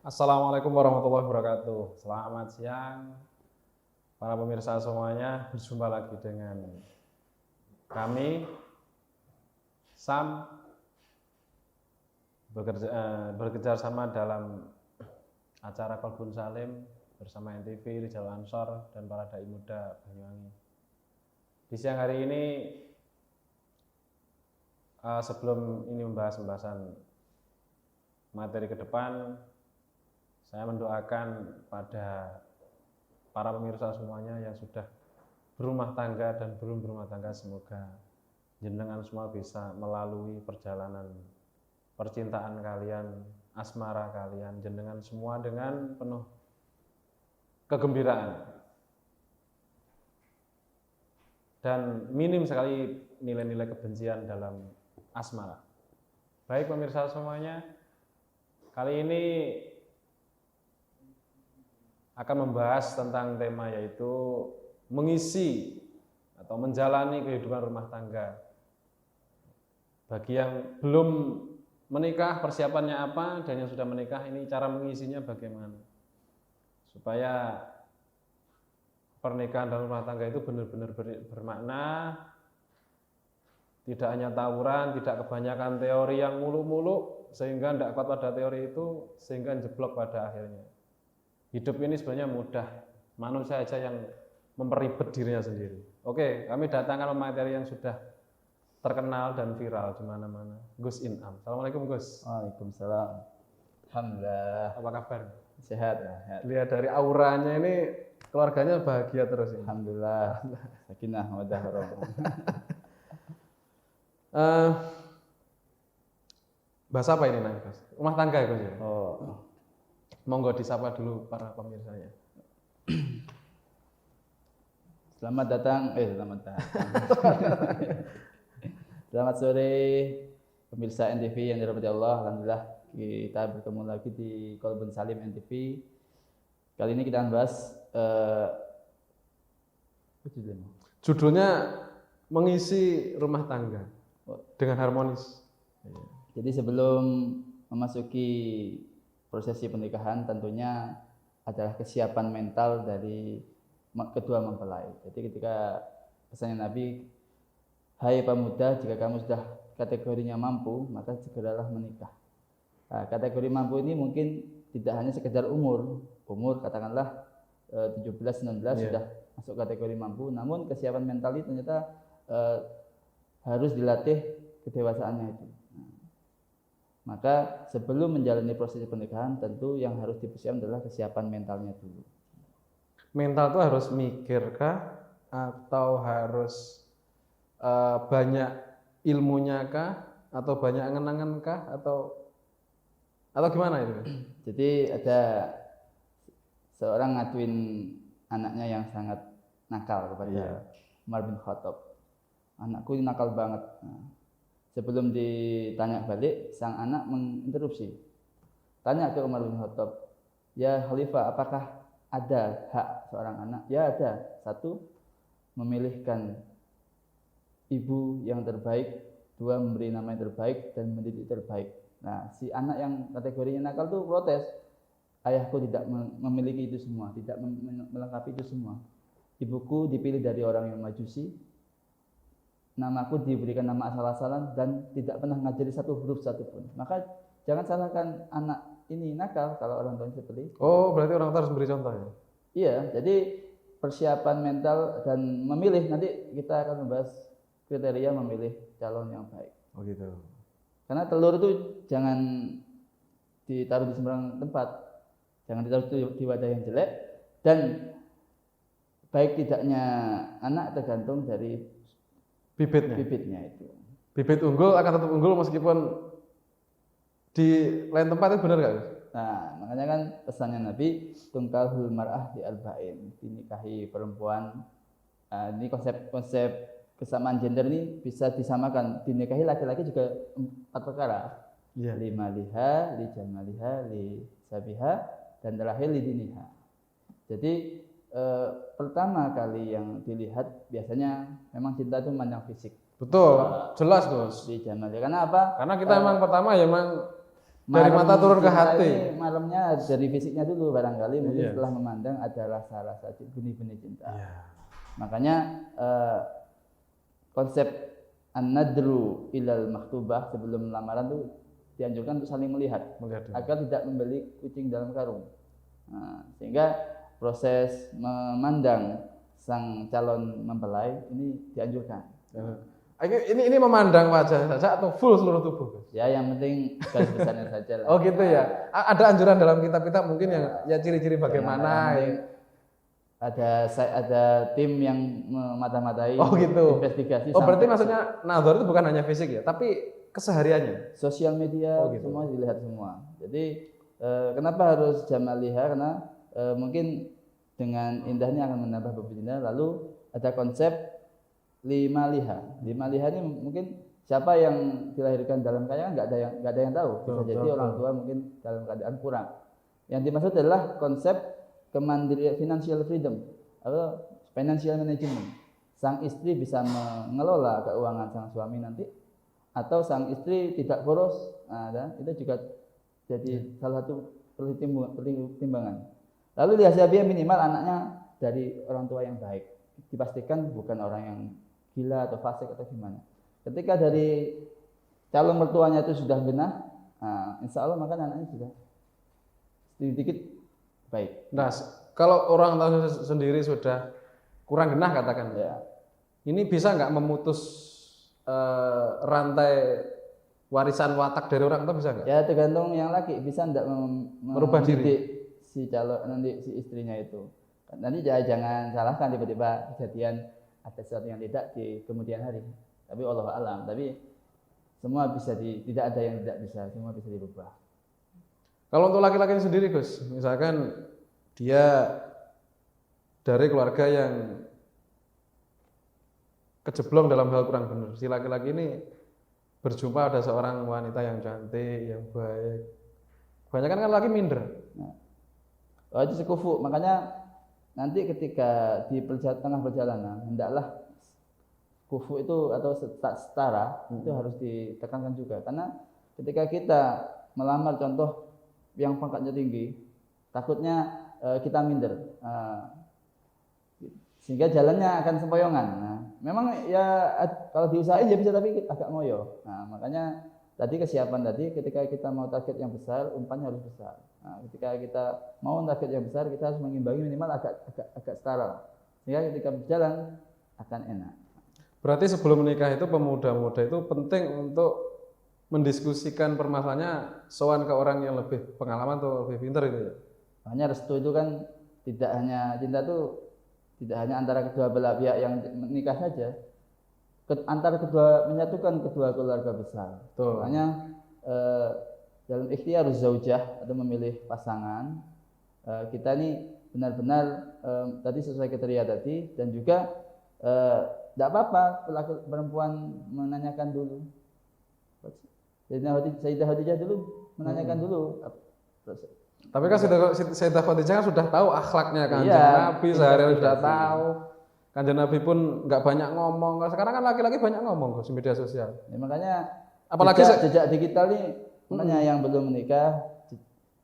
Assalamualaikum warahmatullahi wabarakatuh. Selamat siang para pemirsa semuanya. Berjumpa lagi dengan kami Sam bekerja sama dalam acara Qalbun Salim bersama NTV, Rijal Ansor dan para dai muda Banyuwangi. Di siang hari ini sebelum ini membahas pembahasan materi ke depan, saya mendoakan pada para pemirsa semuanya yang sudah berumah tangga dan belum berumah tangga, semoga jenengan semua bisa melalui perjalanan percintaan kalian, asmara kalian, jenengan semua dengan penuh kegembiraan dan minim sekali nilai-nilai kebencian dalam asmara. Baik pemirsa semuanya, kali ini akan membahas tentang tema yaitu mengisi atau menjalani kehidupan rumah tangga. Bagi yang belum menikah, persiapannya apa, dan yang sudah menikah, ini cara mengisinya bagaimana supaya pernikahan dalam rumah tangga itu benar-benar bermakna, tidak hanya tawuran, tidak kebanyakan teori yang muluk-muluk sehingga tidak kuat pada teori itu sehingga jeblok pada akhirnya. Hidup ini sebenarnya mudah, manusia saja yang memperibet dirinya sendiri. Oke, kami datangkan materi yang sudah terkenal dan viral di mana-mana. Gus Inam. Assalamualaikum Gus. Waalaikumsalam. Alhamdulillah. Apa kabar? Sehat. Lihat dari auranya ini keluarganya bahagia terus ini. Alhamdulillah. Sakinah mawaddah warahmah. Bahasa apa ini Gus? Rumah tangga ya Gus ya? Oh. Monggo disapa dulu para pemirsanya. Selamat datang. Selamat sore pemirsa NTV yang dirahmati Allah. Alhamdulillah kita bertemu lagi di Qalbun Salim NTV. Kali ini kita akan bahas judulnya mengisi rumah tangga dengan harmonis. Jadi sebelum memasuki prosesi pernikahan tentunya adalah kesiapan mental dari kedua mempelai. Jadi ketika pesannya Nabi, hai pemuda, jika kamu sudah kategorinya mampu, maka segeralah menikah. Nah, kategori mampu ini mungkin tidak hanya sekedar umur katakanlah 17-19 sudah masuk kategori mampu, namun kesiapan mental itu ternyata harus dilatih kedewasaannya itu. Maka sebelum menjalani proses pernikahan tentu yang harus dipersiapkan adalah kesiapan mentalnya dulu. Mental itu harus mikir kah atau harus banyak ilmunya kah atau banyak angan-angan kah atau gimana itu? Jadi ada seorang ngaduin anaknya yang sangat nakal kepada Umar bin Khattab. Anakku ini nakal banget. Sebelum ditanya balik, sang anak menginterupsi. Tanya ke Umar bin Khattab, ya Khalifah, apakah ada hak seorang anak? Ya ada. Satu, memilihkan ibu yang terbaik. Dua, memberi nama yang terbaik dan mendidik terbaik. Nah, si anak yang kategorinya nakal tuh protes. Ayahku tidak memiliki itu semua, tidak melengkapi itu semua. Ibuku dipilih dari orang yang majusi. Namaku diberikan nama asal-asalan dan tidak pernah ngajari satu huruf satupun. Maka jangan salahkan anak ini nakal kalau orang tuanya seperti itu. Oh, berarti orang tua harus beri contoh ya? Iya, jadi persiapan mental dan memilih, nanti kita akan membahas kriteria memilih calon yang baik. Oh gitu. Karena telur itu jangan ditaruh di sembarang tempat. Jangan ditaruh di wadah yang jelek, dan baik tidaknya anak tergantung dari bibitnya itu. Bibit unggul akan tetap unggul meskipun di lain tempat, itu benar nggak? Nah, makanya kan pesannya Nabi, tungkalhul mar'ah di arba'in, dinikahi perempuan. Ini konsep kesamaan gender ini bisa disamakan, dinikahi laki-laki juga 4 perkara. Li maliha, li jamaliha, li sabiha, dan terakhir li diniha. Jadi pertama kali yang dilihat biasanya memang cinta itu memandang fisik. Betul, jelas Gus. Di Jamal. Karena apa? Karena kita emang pertama ya emang Dari mata turun ke kita hati. ini malamnya dari fisiknya dulu barangkali, mungkin Iya. setelah memandang ada rasa-rasa benih-benih cinta. Iya. Makanya konsep an-nadru ilal maktubah sebelum lamaran tuh dianjurkan untuk saling melihat Melihat dulu. agar tidak membeli kucing dalam karung. Nah, sehingga proses memandang sang calon mempelai ini dianjurkan. Ini memandang wajah saja atau full seluruh tubuh, Gus? Ya, yang penting garis besarnya saja lah. Oh gitu ya. Ada anjuran dalam kitab-kitab mungkin yang ya ciri-ciri bagaimana. Yang penting ada tim yang memata-matai Oh gitu. investigasi. Oh berarti sampai maksudnya nazar itu bukan hanya fisik ya, tapi kesehariannya. sosial media Oh, gitu. semua dilihat semua. Jadi kenapa harus jamaliha? Karena mungkin dengan indahnya akan menambah berbeda. Lalu ada konsep lima liha ini mungkin siapa yang dilahirkan dalam kaya nggak ada yang tahu. Bisa jadi orang tua mungkin dalam keadaan kurang. Yang dimaksud adalah konsep kemandirian, financial freedom atau financial management. Sang istri bisa mengelola keuangan sang suami nanti, atau sang istri tidak boros. Nah, itu juga jadi salah satu pertimbangan. Lalu lihasia minimal anaknya dari orang tua yang baik. Dipastikan bukan orang yang gila atau fasik atau gimana. Ketika dari calon mertuanya itu sudah benar, insya Allah maka anaknya sudah sedikit baik. Nah, kalau orang tua sendiri sudah kurang genah katakan, Ya. ini bisa nggak memutus rantai warisan watak dari orang tua, bisa nggak? Ya tergantung yang laki bisa tidak Merubah diri si calon nanti si istrinya itu. Nanti jangan salahkan tiba-tiba kejadian ada sesuatu yang tidak di kemudian hari. Tapi Allah alam. Tapi semua bisa tidak ada yang tidak bisa, semua bisa dirubah. Kalau untuk laki-laki sendiri, Gus, misalkan dia dari keluarga yang kejeblong dalam hal kurang benar, si laki-laki ini berjumpa ada seorang wanita yang cantik, yang baik. Kebanyakan kan laki minder. Oh, itu sekufu. Makanya nanti ketika di tengah perjalanan hendaklah kufu itu atau setara itu harus ditekankan juga, karena ketika kita melamar contoh yang pangkatnya tinggi, takutnya kita minder, sehingga jalannya akan sempoyongan. Nah, memang ya kalau diusahain ya bisa, tapi agak ngoyo. Nah, makanya tadi kesiapan tadi ketika kita mau target yang besar, umpannya harus besar. Nah, ketika kita mau target yang besar, kita harus mengimbangi minimal agak setara, sehingga ketika berjalan akan enak. Berarti sebelum menikah itu pemuda-pemuda itu penting untuk mendiskusikan permasalahannya, sowan ke orang yang lebih pengalaman atau lebih pintar gitu ya. Makanya restu itu kan tidak hanya cinta itu tidak hanya antara kedua belah pihak yang menikah saja, menyatukan kedua keluarga besar. Betul. Makanya dalam ikhtiar zaujah atau memilih pasangan, kita ini benar-benar tadi sesuai kriteria tadi, dan juga tidak apa-apa perempuan menanyakan dulu. Sayyidah Khadijah dulu menanyakan dulu. Tapi kan Sayyidah Khadijah kan sudah tahu akhlaknya Kanjeng Iya, Nabi, sehari sudah tahu. Kanjeng Nabi pun nggak banyak ngomong. Sekarang kan laki-laki banyak ngomong di media sosial. Ya, makanya Apalagi jejak digital ini, makanya yang belum menikah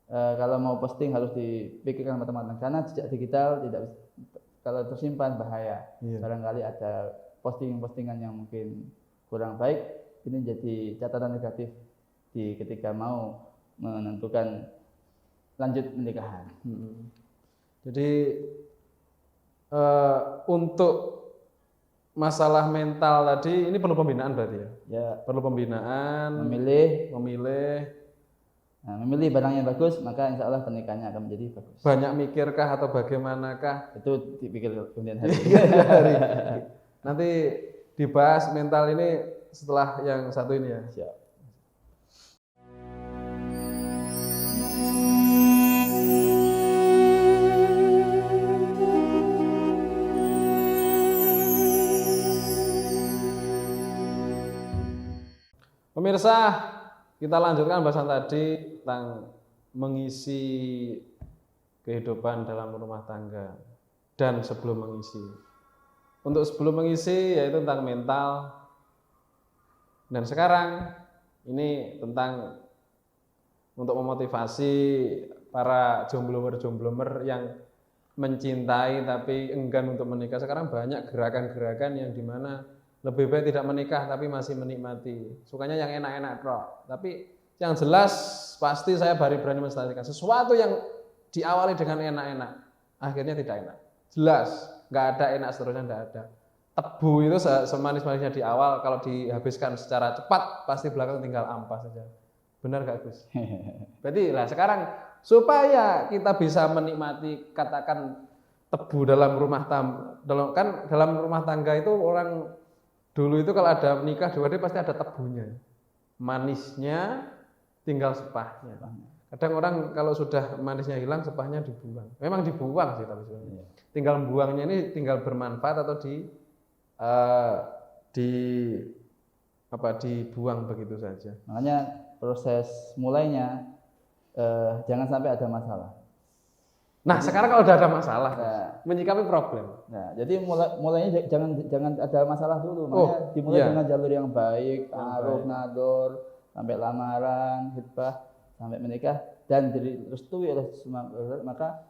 kalau mau posting harus dipikirkan matang-matang, karena jejak digital tidak, kalau tersimpan bahaya. Iya. Barangkali ada postingan yang mungkin kurang baik, ini jadi catatan negatif ketika mau menentukan lanjut pernikahan. Jadi untuk masalah mental tadi ini perlu pembinaan berarti ya? Ya, Perlu pembinaan, memilih barang yang bagus, maka insya Allah pernikahannya akan menjadi bagus. banyak mikirkah atau bagaimanakah? Itu dipikir kemudian hari. Nanti dibahas mental ini setelah yang satu ini ya. Siap. Pemirsa, kita lanjutkan bahasan tadi tentang mengisi kehidupan dalam rumah tangga dan sebelum mengisi. Untuk sebelum mengisi yaitu tentang mental, dan sekarang ini tentang untuk memotivasi para jomblomer-jomblomer yang mencintai tapi enggan untuk menikah. Sekarang banyak gerakan-gerakan yang dimana lebih baik tidak menikah tapi masih menikmati. Sukanya yang enak-enak kok. Tapi yang jelas pasti saya berani menstatistikkan sesuatu yang diawali dengan enak-enak akhirnya tidak enak. Jelas, nggak ada enak seterusnya, nggak ada. Tebu itu semanis-manisnya di awal, kalau dihabiskan secara cepat pasti belakang tinggal ampas saja. Benar nggak Gus? Berarti lah sekarang supaya kita bisa menikmati katakan tebu dalam rumah dalam rumah tangga itu orang dulu itu kalau ada menikah dua dia pasti ada tebunya, manisnya tinggal sepahnya. Kadang orang kalau sudah manisnya hilang sepahnya dibuang. Memang dibuang sih tapi sebenarnya. Tinggal buangnya ini tinggal bermanfaat atau dibuang begitu saja. Makanya proses mulainya jangan sampai ada masalah. Nah, sekarang kalau udah ada masalah, menyikapi problem. Nah, jadi mulainya jangan ada masalah dulu. Makanya dimulai dengan jalur yang baik, ta'aruf, nador, sampai lamaran, khitbah, sampai menikah dan direstui oleh semua, maka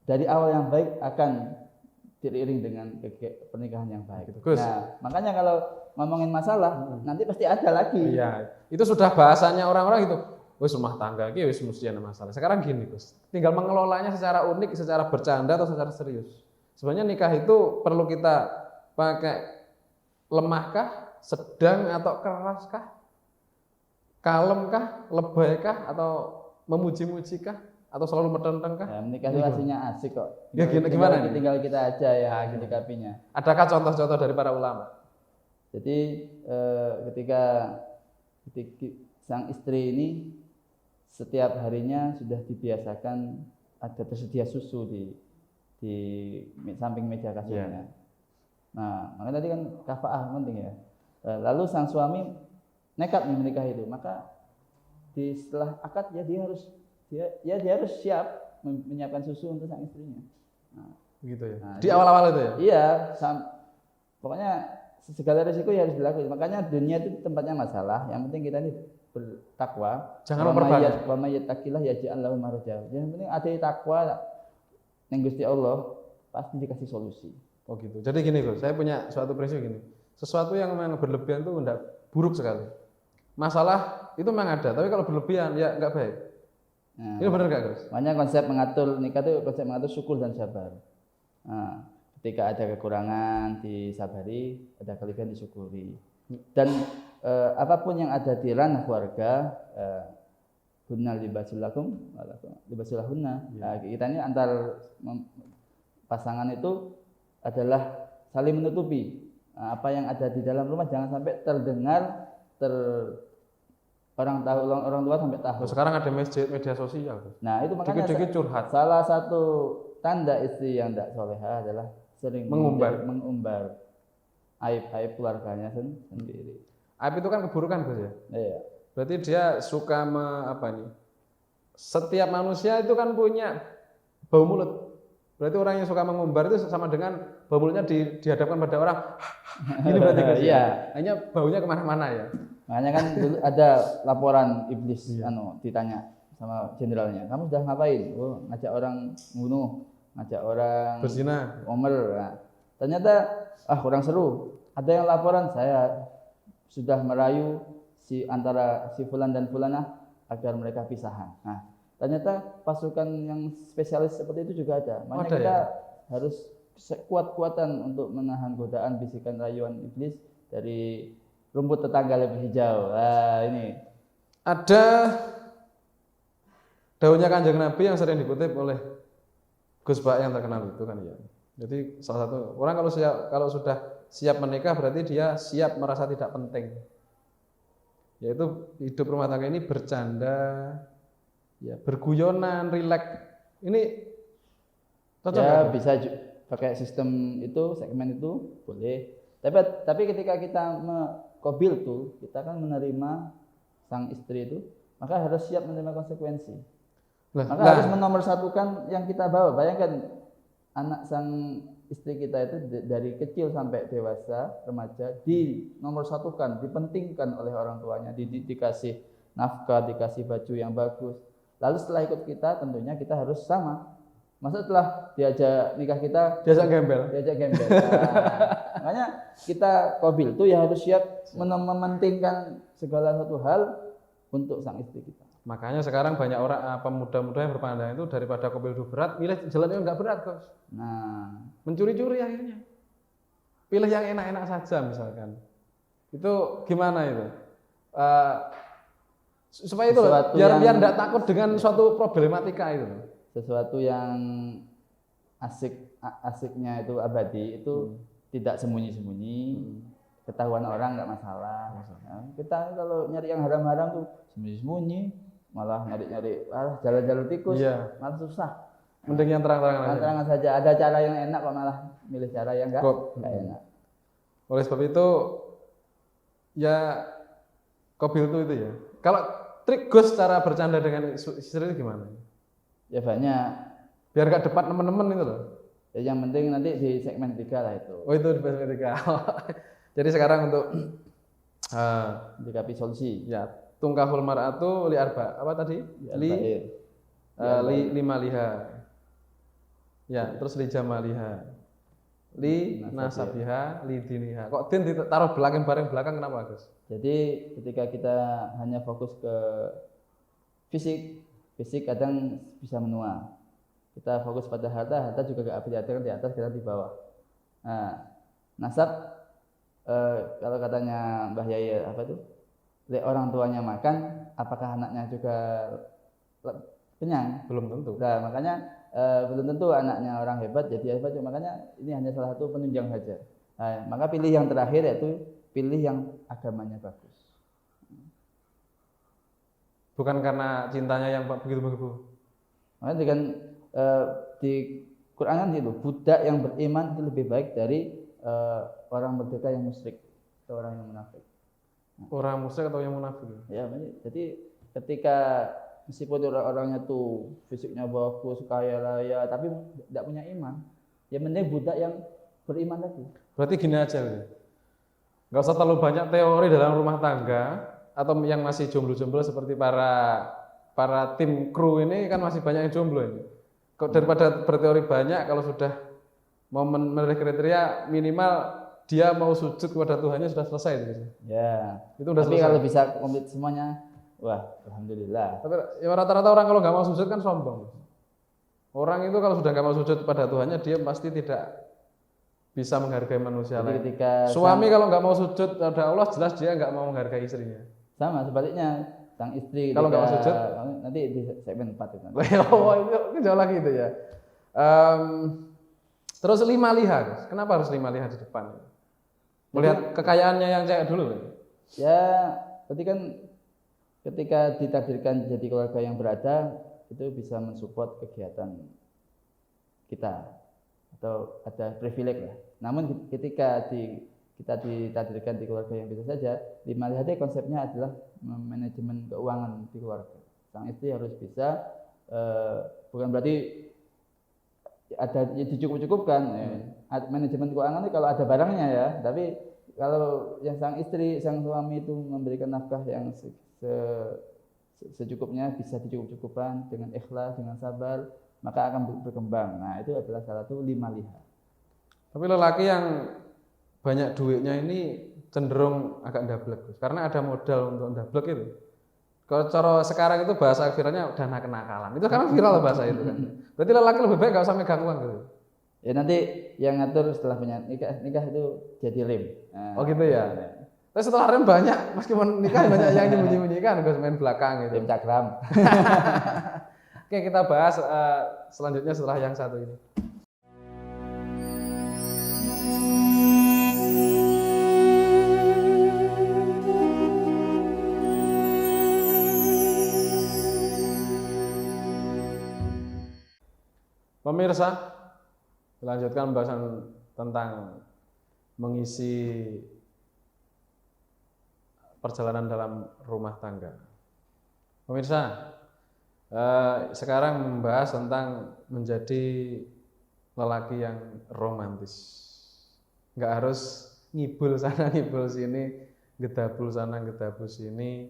dari awal yang baik akan diiring dengan pernikahan yang baik. Gus. Nah, makanya kalau ngomongin masalah nanti pasti ada lagi. Iya, itu sudah bahasanya orang-orang itu. Wis rumah tangga iki wis mesti ada masalah. Sekarang gini, Gus. Tinggal mengelolanya secara unik, secara bercanda atau secara serius. Sebenarnya nikah itu perlu kita pakai lemahkah, sedang atau keraskah? Kalemkah, lebaykah atau memuji-mujikah atau selalu metentengkah? Ya, menikah itu aslinya asik kok. Ya gimana? Tinggal kita aja ya menyikapinya. Adakah contoh-contoh dari para ulama? Jadi ketika sang istri ini setiap harinya sudah dibiasakan ada tersedia susu di samping meja kasurnya. Nah, makanya tadi kan kafaah penting ya. Lalu sang suami nekat menikah itu, maka setelah akad ya dia harus siap menyiapkan susu untuk sang istrinya. Nah, begitu ya. Di awal-awal itu ya. Iya, pokoknya segala risiko ya harus dilakukan. Makanya dunia itu tempatnya masalah. Yang penting kita ini bertakwa. Jangan memperbanyak. Wa may yattaqillah yaj'al lahu makhraja. Yang penting ada takwa ning Gusti Allah pasti dikasih solusi. Oh gitu. Jadi gini Gus, saya punya suatu prinsip gini. Sesuatu yang memang berlebihan itu enggak buruk sekali. Masalah itu memang ada, tapi kalau berlebihan ya enggak baik. Nah, ini benar enggak Gus? Makanya konsep mengatur nikah itu konsep mengatur syukur dan sabar. Nah, ketika ada kekurangan disabari, ada kelebihan disyukuri. Dan apapun yang ada di ranah keluarga, hunna libasul lakum libasul lahunna. Nah, kita ini antar pasangan itu adalah saling menutupi. Nah, apa yang ada di dalam rumah jangan sampai terdengar orang tua sampai tahu. Sekarang ada media sosial. Nah, itu makanya dikit-dikit curhat. Salah satu tanda istri yang tidak soleha adalah sering mengumbar aib-aib keluarganya sendiri. Aib itu kan keburukan Gus ya. Iya. Berarti dia suka setiap manusia itu kan punya bau mulut. Berarti orang yang suka mengumbar itu sama dengan bau mulutnya dihadapkan pada orang. Ini berarti Gus. Iya. Hanya baunya kemana-mana ya. Makanya kan dulu ada laporan iblis ditanya sama jenderalnya, kamu sudah ngapain? Oh, ngajak orang membunuh, ngajak orang berzina, omer. Nah, ternyata kurang seru. Ada yang laporan saya sudah merayu antara si fulan dan fulanah agar mereka pisahan. Nah, ternyata pasukan yang spesialis seperti itu juga ada. Makanya kita harus kuat-kuatan untuk menahan godaan bisikan rayuan iblis dari rumput tetangga lebih hijau. Nah, ini ada daunnya Kanjeng Nabi yang sering dikutip oleh Gus Bak yang terkenal itu kan ya. Jadi salah satu orang kalau sudah siap menikah berarti dia siap merasa tidak penting. Yaitu hidup rumah tangga ini bercanda, ya berguyonan, rileks. Ini cocok ya bisa pakai sistem itu, segmen itu boleh. Tapi ketika kita kobil tuh, kita kan menerima sang istri itu, maka harus siap menerima konsekuensi. Maka harus menomorsatukan yang kita bawa. Bayangkan anak sang istri kita itu dari kecil sampai dewasa, remaja, dinomorsatukan, dipentingkan oleh orang tuanya, dikasih nafkah, dikasih baju yang bagus. Lalu setelah ikut kita tentunya kita harus sama. Masa setelah diajak nikah kita Diajak gembel. Nah, makanya kita qabil itu ya harus siap mementingkan segala satu hal untuk sang istri kita. Makanya sekarang banyak orang pemuda-muda yang berpandangan itu daripada qabil itu berat, pilih jalan yang enggak berat, Bos. Nah, Mencuri-curi akhirnya. Pilih yang enak-enak saja misalkan. Itu gimana itu? Supaya itu biar enggak takut dengan suatu problematika itu. Sesuatu yang asiknya itu abadi itu tidak sembunyi-sembunyi, ketahuan orang nggak masalah. Nah, kita kalau nyari yang haram-haram tuh sembunyi-sembunyi, malah nyari-nyari jalan-jalan tikus, malah susah. Mending yang terang-terangan Terang-terangan saja. Ada cara yang enak kok malah milih cara yang nggak enak. Oleh sebab itu ya qabil itu ya. Kalau trik Gus cara bercanda dengan istri itu gimana? Ya banyak. Biar gak depan teman-teman itu loh. Ya, yang penting nanti di segmen 3 lah itu. Oh itu di segmen 3. Jadi sekarang untuk menyikapi solusi. Ya, tungkahul mar'atu li arba. Apa tadi? Lima liha. Ya, terus li jamaliha. Li nasabiha, li diniha. Kok din ditaruh belakang belakang kenapa, Gus? Jadi ketika kita hanya fokus ke fisik kadang bisa menua. Kita fokus pada harta juga gak kelihatan di atas, kita di bawah. Nah, nasab kalau katanya Mbah Yai apa itu? Orang tuanya makan, apakah anaknya juga kenyang? Belum tentu. Nah, makanya belum tentu anaknya orang hebat jadi hebat. Makanya ini hanya salah satu penunjang saja. Nah, maka pilih yang terakhir yaitu pilih yang agamanya bagus. Bukan karena cintanya yang begitu-begitu. Makanya dengan di Quran kan itu budak yang beriman itu lebih baik dari orang merdeka yang musyrik atau orang yang munafik. Orang musyrik atau yang munafik? Ya, jadi ketika meskipun orang-orangnya tuh fisiknya bagus, kaya raya, tapi tidak punya iman, ya mending budak yang beriman tadi. Berarti gini aja, nggak usah terlalu banyak teori dalam rumah tangga atau yang masih jomblo-jomblo seperti para tim kru ini kan masih banyak yang jomblo ini. Kok daripada berteori banyak, kalau sudah mau memenuhi kriteria minimal dia mau sujud kepada Tuhannya sudah selesai itu. Ya. Itu udah tapi selesai. Kalau bisa komplit semuanya, wah alhamdulillah. Tapi ya, rata-rata orang kalau nggak mau sujud kan sombong. Orang itu kalau sudah nggak mau sujud pada Tuhannya dia pasti tidak bisa menghargai manusia lain. Suami kalau nggak mau sujud pada Allah jelas dia nggak mau menghargai istrinya. Sama sebaliknya sang istri kalau nggak mau sujud nanti di segmen 4 itu. Oh itu jauh lagi itu ya. Terus 5 liha, kenapa harus 5 liha di depan? Melihat kekayaannya yang cewek dulu. Ya, berarti kan ketika ditakdirkan jadi keluarga yang berada itu bisa mensupport kegiatan kita atau ada privilege lah. Namun ketika kita ditakdirkan di keluarga yang biasa saja, 5 liha konsepnya adalah manajemen keuangan di keluarga. Sang istri harus bisa bukan berarti ada dicukup-cukupkan manajemen keuangan itu kalau ada barangnya ya, tapi kalau yang sang istri, sang suami itu memberikan nafkah yang secukupnya, bisa dicukup-cukupkan dengan ikhlas, dengan sabar, maka akan berkembang. Nah, itu adalah salah satu 5 liha. Tapi lelaki yang banyak duitnya ini cenderung agak ndablek, karena ada modal untuk ndablek itu. Kalau cara sekarang itu bahasa akhirnya dana kenakalan. Itu karena viral bahasa itu kan. Berarti lelaki lebih baik gak usah megang uang gitu. Ya nanti yang ngatur setelah punya nikah itu jadi rem. Nah, oh gitu ya. Tapi setelah rem banyak, meskipun nikah banyak yang nyembunyi-nyembunyikan, gue main belakang gitu. Rem cakram. Oke, kita bahas selanjutnya setelah yang satu ini. Pemirsa, melanjutkan pembahasan tentang mengisi perjalanan dalam rumah tangga. Pemirsa, sekarang membahas tentang menjadi lelaki yang romantis. Nggak harus ngibul sana ngibul sini, gedabul sana gedabul sini,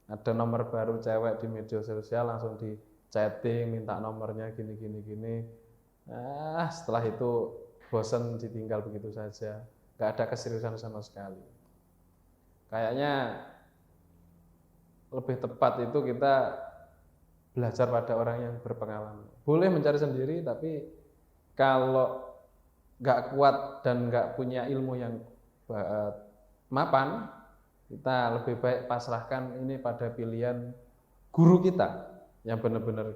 ada nomor baru cewek di media sosial langsung di chatting minta nomornya gini. Setelah itu bosen ditinggal begitu saja, nggak ada keseriusan sama sekali. Kayaknya lebih tepat itu kita belajar pada orang yang berpengalaman. Boleh mencari sendiri, tapi kalau nggak kuat dan nggak punya ilmu yang mapan, kita lebih baik pasrahkan ini pada pilihan guru kita yang benar-benar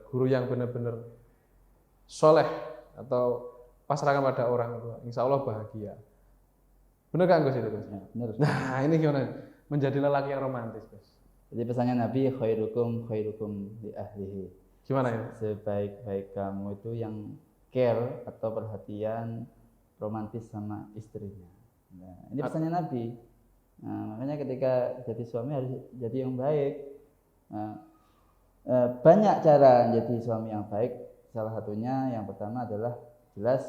soleh, atau pasrahkan pada orang tua. Insya Allah bahagia. Benar kan Gus itu Gus? Ya, benar. Nah ini gimana? Menjadi lelaki yang romantis Gus. Jadi pesannya Nabi, khairukum li ahlihi. Gimana ya? Sebaik-baik kamu itu yang care atau perhatian romantis sama istrinya. Nah, ini pesannya Nabi. Nah, makanya ketika jadi suami harus jadi yang baik. Nah, banyak cara jadi suami yang baik. Salah satunya yang pertama adalah jelas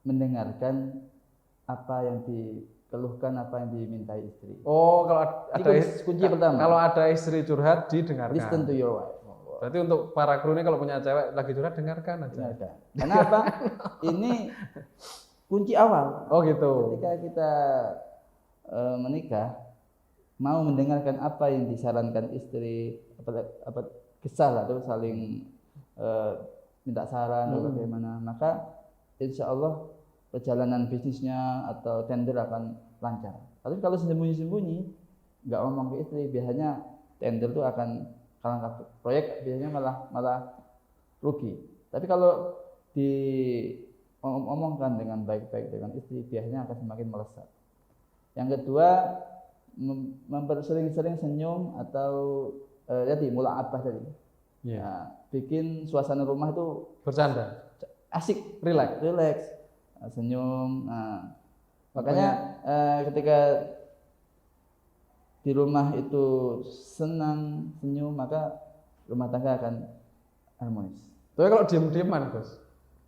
mendengarkan apa yang dikeluhkan, apa yang dimintai istri. Oh, kalau ada kunci pertama. Kalau ada istri curhat, didengarkan. Listen to your wife. Berarti untuk para kru ini kalau punya cewek lagi curhat, dengarkan aja. Dengarkan. Karena apa? Ini kunci awal. Oh gitu. Ketika kita menikah, mau mendengarkan apa yang disarankan istri, apa kesal atau saling minta saran atau bagaimana, maka insya Allah perjalanan bisnisnya atau tender akan lancar. Tapi kalau sembunyi-sembunyi, nggak ngomong ke istri, biasanya tender itu akan kalau proyek biasanya malah rugi. Tapi kalau diomongkan dengan baik-baik dengan istri, biasanya akan semakin melesat. Yang kedua, sering-sering senyum atau jadi mula'abah tadi. Yeah. Nah, bikin suasana rumah itu bercanda, asik, relax, senyum. Nah, makanya ketika di rumah itu senang, senyum, maka rumah tangga akan harmonis. Tapi kalau diem-dieman, Gus.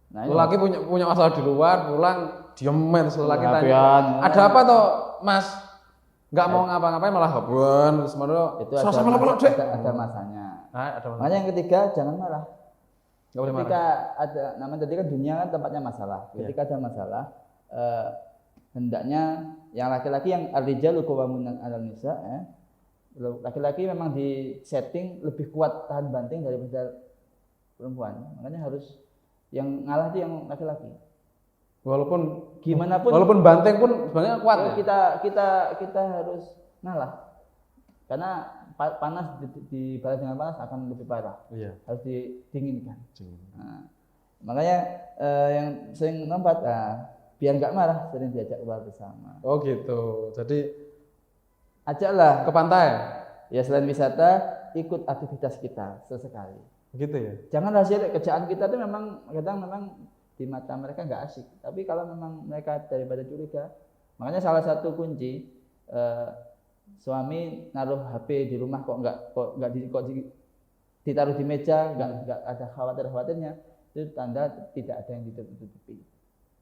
Nah, lelaki punya masalah di luar, pulang diemen, lelaki tanya, ada apa toh, Mas? Nggak mau ngapa-ngapain malah habuan, terus itu ada masanya. Makanya yang ketiga, jangan marah. Ketika ada, namanya tadi kan dunia kan tempatnya masalah. Ketika ada masalah, hendaknya yang laki-laki yang ar-rijalu qawwamun 'alan nisa, laki-laki memang di setting lebih kuat tahan banting daripada perempuan. Makanya harus yang ngalah itu yang laki-laki. Walaupun gimana pun, walaupun banteng pun sebenarnya kuat ya. Kita harus ngalah. Karena panas dibalas dengan panas akan lebih parah. Iya. Harus didinginkan. Nah, makanya yang sering nampak, biar nggak marah, sering diajak keluar bersama. Oh gitu. Jadi ajaklah ke pantai. Ya selain wisata, ikut aktivitas kita sesekali. Gitu ya. Jangan rahasia kerjaan kita itu memang kadang di mata mereka nggak asik. Tapi kalau memang mereka daripada curiga, makanya salah satu kunci suami naruh HP di rumah kok ditaruh di meja, nggak ada khawatirnya, itu tanda tidak ada yang ditutupi.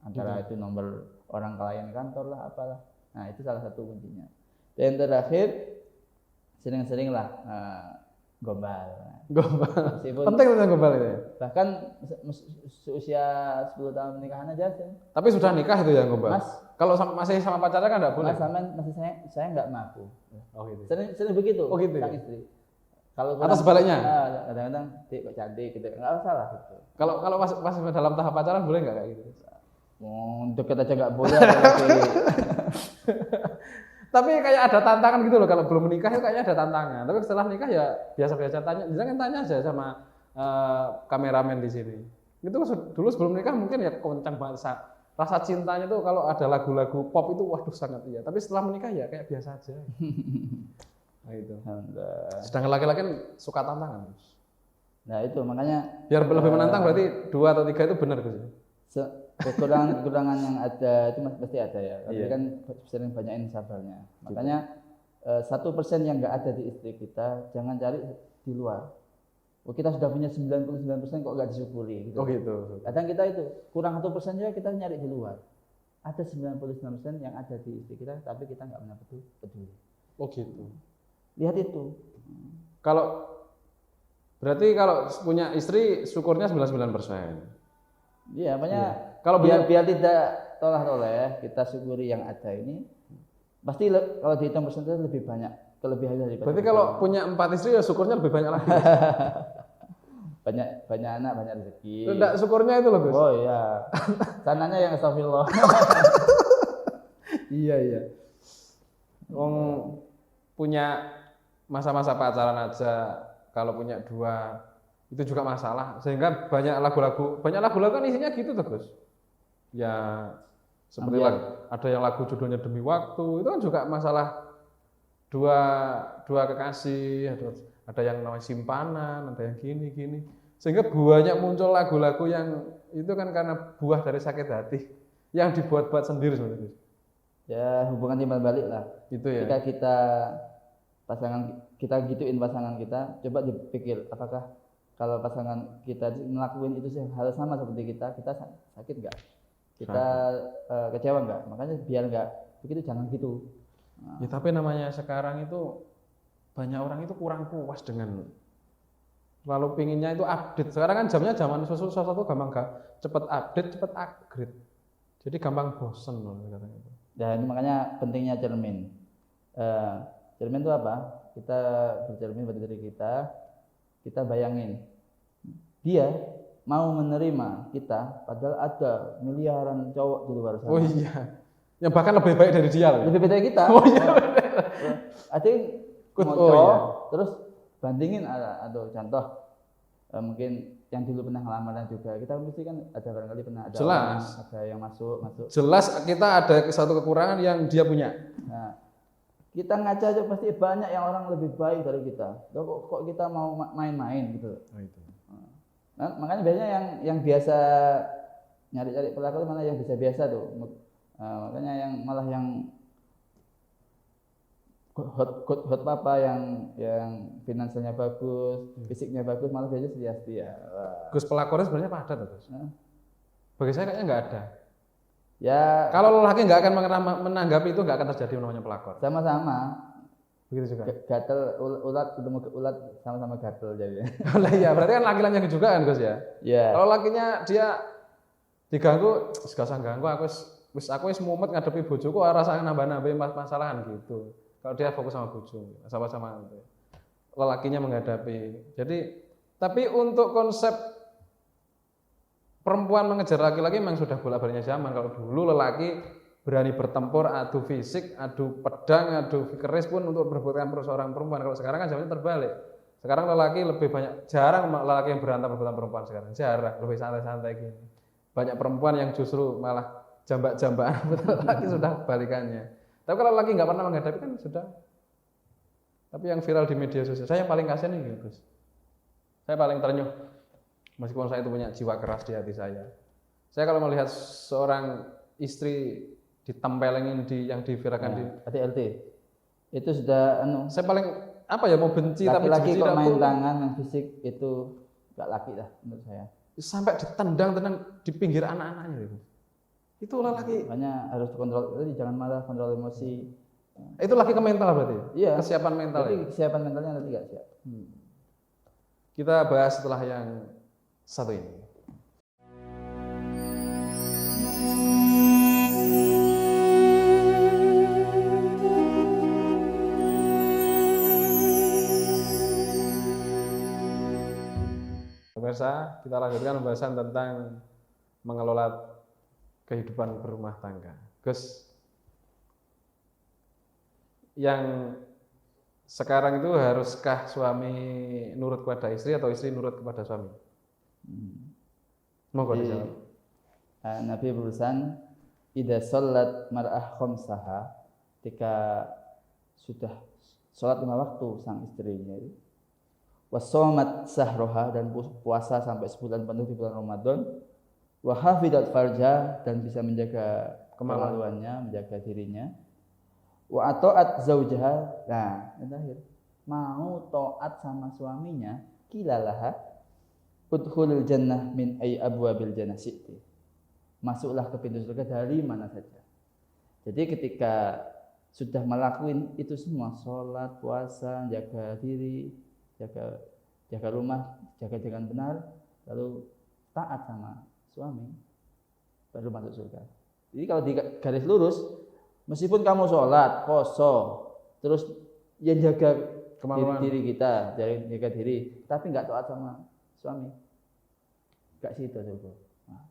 Antara itu nomor orang klien kantor lah, apalah. Nah itu salah satu kuncinya. Dan terakhir, sering-seringlah gombal. Penting itu gombal itu ya? Bahkan seusia 10 tahun pernikahan aja. Tapi sudah nikah itu ya gombal? Mas, kalau masih sama pacarnya kan enggak boleh? Masih saya enggak mampu. Oh gitu. Sering begitu. Oh gitu. Sang istri. Kalau atau sebaliknya? Kadang-kadang Dik kok cantik gitu. Enggak masalah gitu. Kalau pas dalam tahap pacaran boleh enggak kayak gitu? Deket aja enggak boleh. Tapi kayak ada tantangan gitu loh, kalau belum menikah itu kayaknya ada tantangan. Tapi setelah nikah ya biasa-biasa tanya aja sama kameramen di sini. Itu dulu sebelum nikah mungkin ya kencang banget rasa cintanya tuh, kalau ada lagu-lagu pop itu waduh sangat iya. Tapi setelah menikah ya kayak biasa aja. Nah itu. Sedangkan laki-laki kan suka tantangan. Nah itu makanya biar lebih menantang berarti 2 atau 3 itu benar Gus. Kekurangan yang ada itu pasti ada ya. Tapi kan sering banyakin sabarnya. Makanya 1% yang nggak ada di istri kita jangan cari di luar. Kita sudah punya 99% kok nggak disyukuri. Gitu. Oh gitu. Kadang kita itu kurang 1% juga kita nyari di luar. Ada 99% yang ada di istri kita, tapi kita nggak pernah peduli. Oh gitu. Lihat itu. Kalau berarti kalau punya istri syukurnya 99%. Iya, makanya Kalau biar tidak tolak-toleh, kita syukuri yang ada ini. Pasti kalau dihitung persentase lebih banyak kelebihannya daripada. Berarti kalau punya 4 istri ya syukurnya lebih banyak lagi. banyak anak, banyak rezeki. Enggak, syukurnya itu loh, Gus. Oh iya. Sananya yang astagfirullah. Iya. Wong punya masa-masa pacaran aja kalau punya 2 itu juga masalah. Sehingga banyak lagu-lagu kan isinya gitu tuh, Gus. Ya seperti ada yang lagu judulnya Demi Waktu, itu kan juga masalah dua kekasih, ada yang namanya simpanan, ada yang gini. Sehingga banyak muncul lagu-lagu yang itu kan karena buah dari sakit hati yang dibuat-buat sendiri sebenarnya. Ya, hubungan timbal balik lah. Itu ya. Ketika kita gituin pasangan kita, coba dipikir apakah kalau pasangan kita ngelakuin itu sih hal sama seperti kita sakit nggak? Kita kecewa nggak? Makanya biar nggak begitu jangan gitu. Ya tapi namanya sekarang itu banyak orang itu kurang puas dengan lalu pinginnya itu update. Sekarang kan zaman sesuatu gampang cepet update, cepet upgrade. Jadi gampang bosen loh katanya itu. Ya ini makanya pentingnya cermin. Cermin itu apa? Kita bercermin pada diri kita bayangin dia mau menerima kita, padahal ada miliaran cowok di luar sana. Oh iya, yang bahkan lebih baik dari dia loh. Lebih baik dari kita. Oh iya. Ada yang iya. Terus bandingin atau contoh mungkin yang dulu pernah ngelamaran juga, kita mesti kan ada barangkali pernah ada jelas orang, ada yang masuk. Jelas kita ada satu kekurangan yang dia punya. Nah, kita ngaca aja pasti banyak yang orang lebih baik dari kita. Kok kita mau main-main gitu. Oh, itu. Nah, makanya biasanya yang biasa nyari-cari pelakor mana yang biasa tuh. Makanya yang malah yang hot papa yang finansialnya bagus, fisiknya bagus, malah biasanya setia-setia. Gus, pelakornya sebenarnya ada tuh, Gus. Bagi saya kayaknya nggak ada. Ya. Kalau lelaki nggak akan menanggapi itu, nggak akan terjadi namanya pelakor. Sama-sama. Begitu juga. Gatel ulat ketemu ulat sama-sama gatel jadi. Lah iya, berarti kan laki-laki juga kan, Gus ya. Iya. Kalau lakinya dia diganggu, gak usah ganggu, aku wis mumet ngadepi bojoku, rasanya nambah-nambahin masalahan gitu. Kalau dia fokus sama bojo, sama-sama lelakinya menghadapi. Jadi, tapi untuk konsep perempuan mengejar laki-laki memang sudah bolak-baliknya zaman. Kalau dulu lelaki berani bertempur, adu fisik, adu pedang, adu keris pun untuk berbuatkan seorang perempuan. Kalau sekarang kan zamannya terbalik. Sekarang lelaki lebih banyak, jarang lelaki yang berantam berbuatan perempuan sekarang. Jarang, lebih santai-santai gini. Banyak perempuan yang justru malah jambak-jambakan, lelaki sudah balikannya. Tapi kalau lagi nggak pernah menghadapi kan sudah. Tapi yang viral di media sosial, saya yang paling kasihan ini, Gus. Saya paling terenyuh. Meskipun saya itu punya jiwa keras di hati saya. Saya kalau melihat seorang istri ditempelengin yang diviralkan di ADLT, itu sudah saya paling mau benci tapi laki-laki kok main tangan, main fisik itu nggak laki lah menurut saya. Sampai ditendang di pinggir anak-anaknya itu. Itu laki. Makanya harus kontrol, jangan malah kontrol emosi. Itu laki ke mental berarti? Iya. Kesiapan mental. Jadi kesiapan mentalnya nanti nggak siap. Kita bahas setelah yang satu ini. Pemirsa, kita lanjutkan pembahasan tentang mengelola kehidupan berumah tangga. Gus, yang sekarang itu haruskah suami nurut kepada istri atau istri nurut kepada suami? Monggo dijawab. Nabi berurusan idza shollat mar'ah khamsaha, ketika sudah sholat 5 waktu sang istrinya itu, wasomat sahroha, dan puasa sampai sebulan penuh di bulan Ramadan, wa hafidat farja, dan bisa menjaga kemaluannya, menjaga dirinya, wa atoat zaujaha, nah yang terakhir mau taat sama suaminya, kilalaha udkhulul jannah min ay abwabil jannah syi'ti, masuklah ke pintu surga dari mana saja. Jadi ketika sudah melakukan itu semua, sholat, puasa, jaga diri, jaga rumah, jaga dengan benar, lalu taat sama suami, baru masuk surga. Jadi kalau di garis lurus, meskipun kamu sholat, poso, terus ya jaga diri kita, jaga diri, tapi nggak taat sama suami, nggak situ tuh. Nah,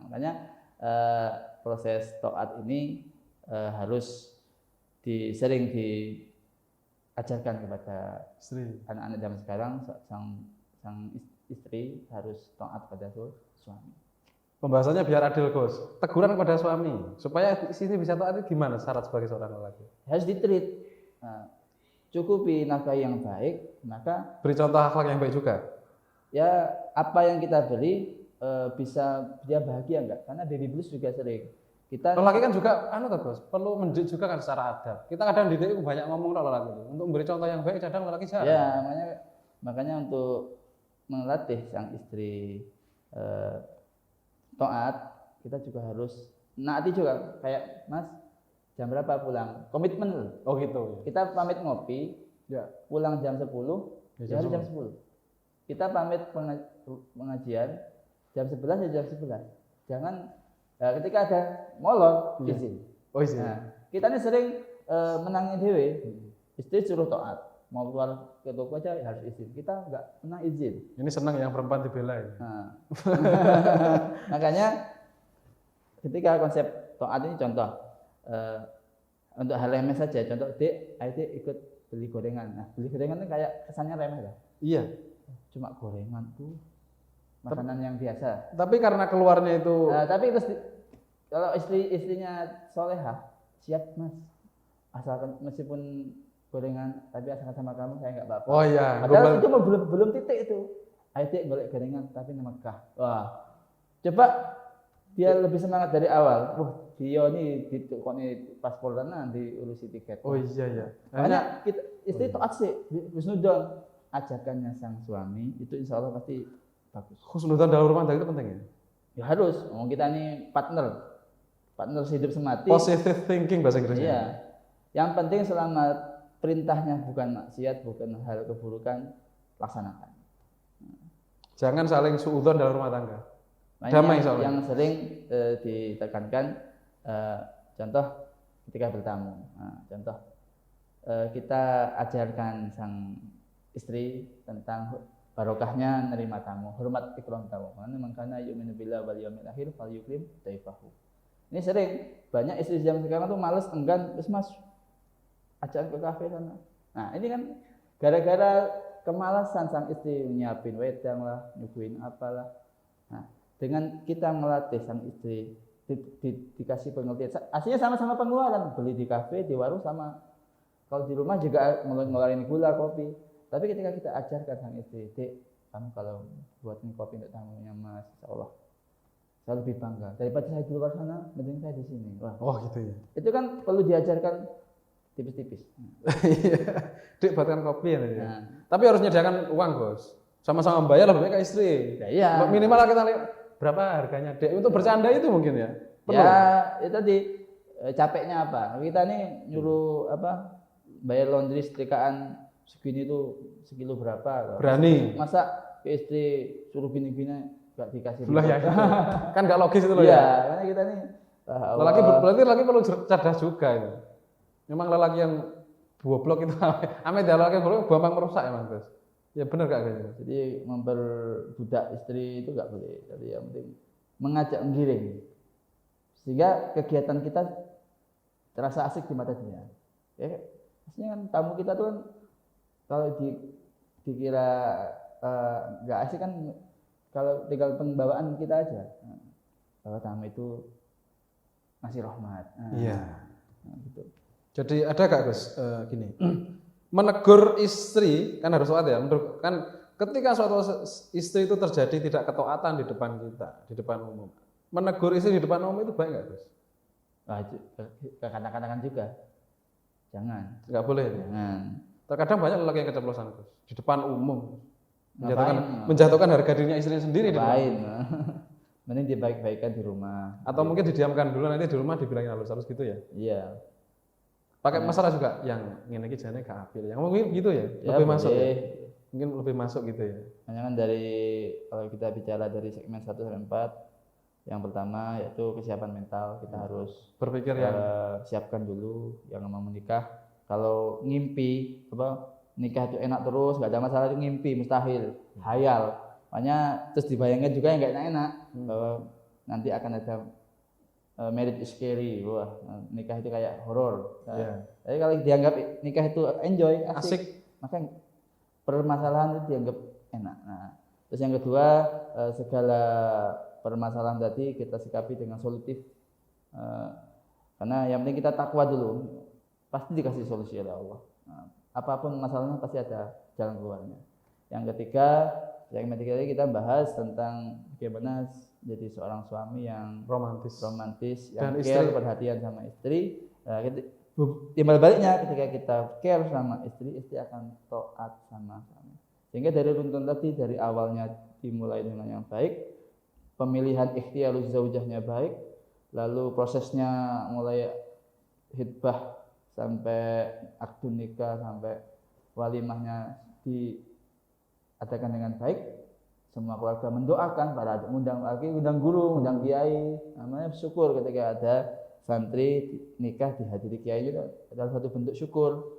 makanya proses taat ini harus sering diajarkan kepada anak-anak zaman sekarang. Sang istri harus taat pada suami. Pembahasannya biar adil, Gus. Teguran kepada suami supaya istri bisa taat itu gimana syarat sebagai seorang lelaki? Harus ditreat. Nah, cukupi nafkahi yang baik, maka beri contoh akhlak yang baik juga. Ya, apa yang kita beri bisa dia bahagia enggak? Karena baby blues juga sering. Kita lelaki kan juga Gus, perlu mendidik juga kan secara adab. Kita kadang didik banyak ngomong kalau lelaki itu. Untuk memberi contoh yang baik kadang lelaki jarang. Ya, makanya untuk melatih sang istri taat, kita juga harus naati juga. Kayak Mas, jam berapa pulang? Komitmen. Oh gitu. Kita pamit ngopi, ya. Pulang jam 10, ya harus jam 10. Kita pamit pengajian jam 11 ya jam 11. Jangan ketika ada molor izin. Oh izin. Nah, kita ini sering menangin dewe. Istri suruh taat. Mau keluar ke toko aja harus izin. Kita enggak pernah izin. Ini senang yang perempuan dibelain. Nah. Makanya ketika konsep taat ini contoh untuk hal remeh saja. Contoh, Dek, ayo Dek ikut beli gorengan. Nah, beli gorengan itu kayak kesannya remeh lah. Iya. Cuma gorengan tuh makanan yang biasa. Tapi karena keluarnya itu. Tapi terus kalau istrinya solehah, siap Mas. Asalkan meskipun gorengan, tapi asalkan sama kamu saya nggak apa-apa. Oh iya. Padahal itu belum titik itu. Ayo Dek golek gorengan tapi di Mekah. Wah, coba dia lebih semangat dari awal. Wah, dia nih kok nih paspor dan diurusi tiket. Oh iya ya. Makanya kita istri taat sih, husnudon. Ajakannya sang suami itu insya Allah pasti bagus. Husnudon dalam rumah tangga itu penting ya? Ya harus. Kita ini partner hidup semati. Positive thinking bahasa Inggrisnya. Iya. Yang penting selama perintahnya bukan maksiat, bukan hal keburukan, laksanakan. Jangan saling suudzon dalam rumah tangga. Damai insya Allah. Yang sering ditekankan, contoh ketika bertamu. Nah, contoh kita ajarkan sang istri tentang barokahnya nerima tamu, hormat ikram tamu. Karena yu'minu billahi wal yaumil akhir fal yukrim daifahu. Ini sering banyak istri zaman sekarang tuh males, enggan, terus Mas ajak ke kafe sana. Nah, ini kan gara-gara kemalasan sang istri nyiapin wedang lah, nyuguhin apalah. Nah, dengan kita melatih sang istri dikasih pengertian. Aslinya sama-sama pengeluaran, beli di kafe, di warung sama. Kalau di rumah juga ngeluarin gula, kopi. Tapi ketika kita ajarkan sang istri, Dek, kamu kalau buatin kopi untuk tamunya Mas, insya Allah saya lebih bangga daripada saya di luar sana, mending saya di sini. Wah. Oh gitu ya. Itu kan perlu diajarkan tipis-tipis. Dek, buatkan kopi ya. Nah. Tapi harus menyediakan uang, Bos. Sama-sama bayar lebih baik ke istri. Ya, iya. Minimal kita lihat berapa harganya, Dek. Untuk bercanda itu mungkin ya. Perlu. Ya, itu tadi capeknya apa? Kita nih nyuruh bayar laundry setrikaan segini tuh sekilo berapa? Berani. Masa ke istri suruh gini-gini gak dikasih? Belah ya. Kan gak logis itu loh ya. Ya. Karena kita nih lelaki perlu cerdas juga itu. Memang lelaki yang goblok itu ame lelaki yang goblok gampang merusak ya, Mas. Ya benar gak gitu. Jadi memperbudak istri itu gak boleh. Jadi yang penting mengajak menggiring. Sehingga kegiatan kita terasa asik di mata dia. Ya, maksudnya kan tamu kita tuh kan kalau dikira nggak asik kan kalau tinggal pembawaan kita aja. Bahwa tamu itu ngasih rahmat. Iya. Gitu. Jadi ada gak Gus gini, menegur istri kan harus taat ya. Kan ketika suatu istri itu terjadi tidak ketaatan di depan kita, di depan umum. Menegur istri di depan umum itu baik nggak Gus? Katakan juga. Jangan. Nggak boleh. Jangan. Terkadang banyak lelaki yang keceplosan Gus di depan umum. Menjatuhkan harga dirinya istrinya sendiri. Ngapain? Mending dibaik-baikan di rumah. Atau mungkin didiamkan dulu, nanti di rumah dibilangin halus-halus gitu ya? Iya. Pakai masalah juga yang ngene iki jane gak apil. Yang mungkin gitu ya, Ya, lebih masuk boleh. ya. Mungkin lebih masuk gitu ya. Hanya kan dari kalau kita bicara dari segmen 1 sampai 4, yang pertama yaitu kesiapan mental. Kita harus Berpikir yang siapkan dulu yang mau menikah. Kalau ngimpi nikah itu enak terus, nggak ada masalah, itu ngimpi, mustahil, hayal. Makanya terus dibayangkan juga yang nggak enak-enak bahwa nanti akan ada marriage is scary, wah nikah itu kayak horor. Tapi kalau dianggap nikah itu enjoy, asik. Maka permasalahan itu dianggap enak. Nah, terus yang kedua, segala permasalahan tadi kita sikapi dengan solutif. Karena yang penting kita takwa dulu, pasti dikasih solusi oleh Allah. Nah, apapun masalahnya pasti ada jalan keluarnya. Yang ketiga, kita bahas tentang bagaimana jadi seorang suami yang romantis yang care, perhatian sama istri. Timbal baliknya ketika kita care sama istri akan taat sama suami. Sehingga dari runtun tadi, dari awalnya dimulai dengan yang baik, pemilihan ikhtiyaruz zaujahnya baik, lalu prosesnya mulai hitbah sampai akad nikah sampai walimahnya diadakan dengan baik. Semua keluarga mendoakan, para undang guru, undang kiai, namanya syukur ketika ada santri nikah dihadiri kiai, itu adalah satu bentuk syukur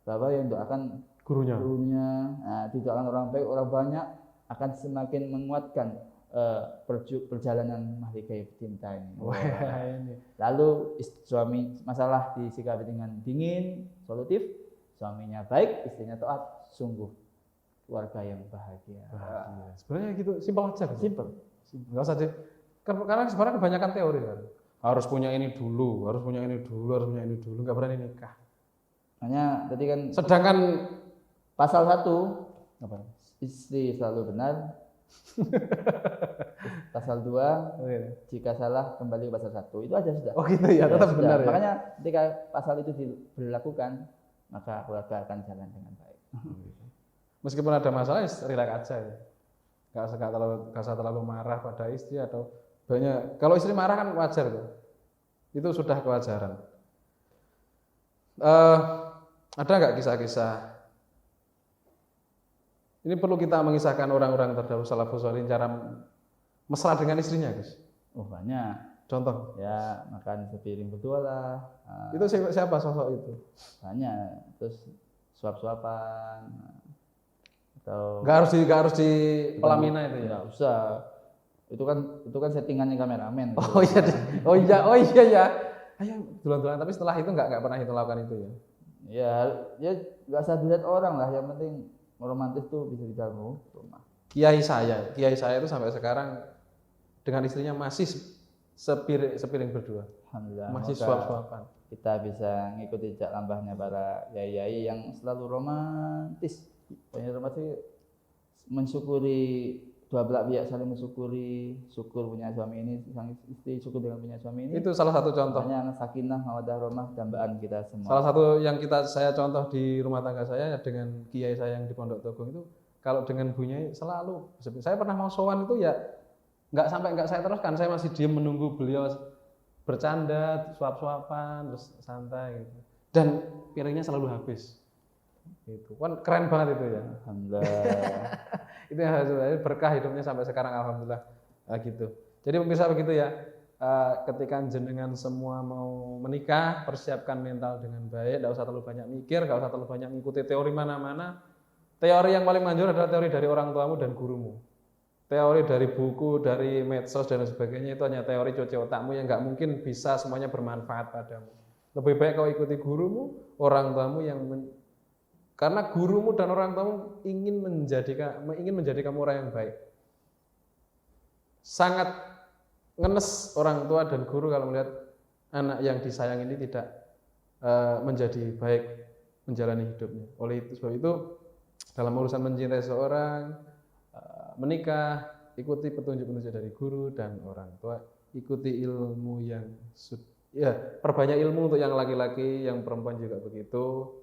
bahwa yang doakan gurunya. Nah, didoakan orang baik, orang banyak akan semakin menguatkan perjalanan mahligai cinta ini. Lalu suami masalah disikapi dengan dingin, solutif, suaminya baik, istrinya taat, sungguh keluarga yang bahagia. Sebenarnya gitu, simpel aja. Simpel. Enggak usah karena sebenarnya kebanyakan teori kan. Harus punya ini dulu, harus punya ini dulu, enggak berani nikah. Hanya tadi kan sedangkan pasal 1 apa? Istri selalu benar. Pasal 2 jika salah kembali ke pasal 1. Itu aja sudah. Oh gitu ya, tetap benar ya. Makanya ketika pasal itu diberlakukan, maka keluarga akan jalan dengan baik. Meskipun ada masalah, relax aja ya. Gak usah terlalu marah pada istri atau banyak. Kalau istri marah kan wajar tuh. Itu sudah kewajaran. Ada nggak kisah-kisah? Ini perlu kita mengisahkan orang-orang terdahulu salafus shalihin cara mesra dengan istrinya, Gus. Oh banyak. Contoh? Ya makan sepiring berdua lah. Itu siapa sosok itu? Banyak. Terus suap-suapan. Nggak harus di pelaminan itu ya. Nggak usah. Itu kan settingannya kameramen. Oh iya ya. Ayo dulan-dulan, tapi setelah itu nggak pernah itu lakukan itu ya. Ya nggak usah dilihat orang lah, yang penting romantis tuh bisa di dalam rumah. Kiai saya itu sampai sekarang dengan istrinya masih sepiring berdua. Alhamdulillah. Masih suap-suapan. Kita bisa ngikuti jejak lambahnya para yai-yai yang selalu romantis. Banyak romantis, mensyukuri, dua belah pihak saling mensyukuri, syukur punya suami ini, sang istri syukur dengan punya suami ini. Itu salah satu contoh. Makanya sakinah, mawaddah, rahmah, dambaan kita semua. Salah satu yang saya contoh di rumah tangga saya dengan kiai saya yang di Pondok Togong itu, kalau dengan bunyai selalu. Saya pernah mau sowan itu ya nggak saya teruskan, saya masih diam menunggu beliau bercanda, suap-suapan, terus santai gitu. Dan piringnya selalu habis. Itu kan keren banget itu ya. Alhamdulillah. Itu yang berkah hidupnya sampai sekarang, alhamdulillah. Gitu. Jadi pemirsa begitu ya. Ketika jenengan semua mau menikah, persiapkan mental dengan baik, tidak usah terlalu banyak mikir, tidak usah terlalu banyak mengikuti teori mana-mana. Teori yang paling manjur adalah teori dari orang tuamu dan gurumu. Teori dari buku, dari medsos dan sebagainya itu hanya teori cuci otakmu yang nggak mungkin bisa semuanya bermanfaat padamu. Lebih baik kau ikuti gurumu, orang tuamu karena gurumu dan orang tuamu ingin menjadi kamu orang yang baik. Sangat ngenes orang tua dan guru kalau melihat anak yang disayang ini tidak menjadi baik menjalani hidupnya. Oleh itu, sebab itu dalam urusan mencintai seseorang, menikah, ikuti petunjuk-petunjuk dari guru dan orang tua, ikuti ilmu yang perbanyak ilmu untuk yang laki-laki, yang perempuan juga begitu.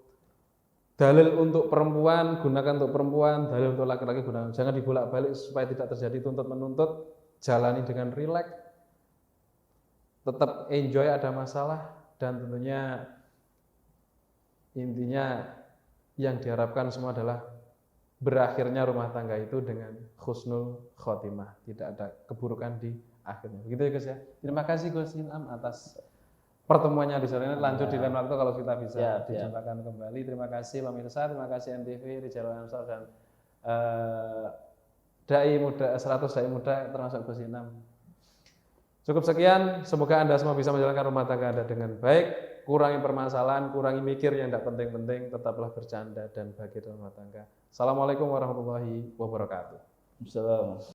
Dalil untuk perempuan gunakan untuk perempuan, dalil untuk laki-laki gunakan. Jangan dibolak-balik supaya tidak terjadi tuntut-menuntut. Jalani dengan rileks. Tetap enjoy ada masalah dan tentunya intinya yang diharapkan semua adalah berakhirnya rumah tangga itu dengan husnul khotimah, tidak ada keburukan di akhirnya. Begitu ya Gus ya. Terima kasih Gus Inam atas pertemuannya di sore ini. Lanjut di lain waktu kalau kita bisa dijumpakan kembali. Terima kasih pemirsa, terima kasih NTV, Rijalul Ansor dan dai muda 100 dai muda termasuk Gus Inam. Cukup sekian, semoga Anda semua bisa menjalankan rumah tangga Anda dengan baik. Kurangi permasalahan, kurangi mikir yang tidak penting-penting, tetaplah bercanda dan bahagia dalam rumah tangga. Assalamualaikum warahmatullahi wabarakatuh. Assalamualaikum.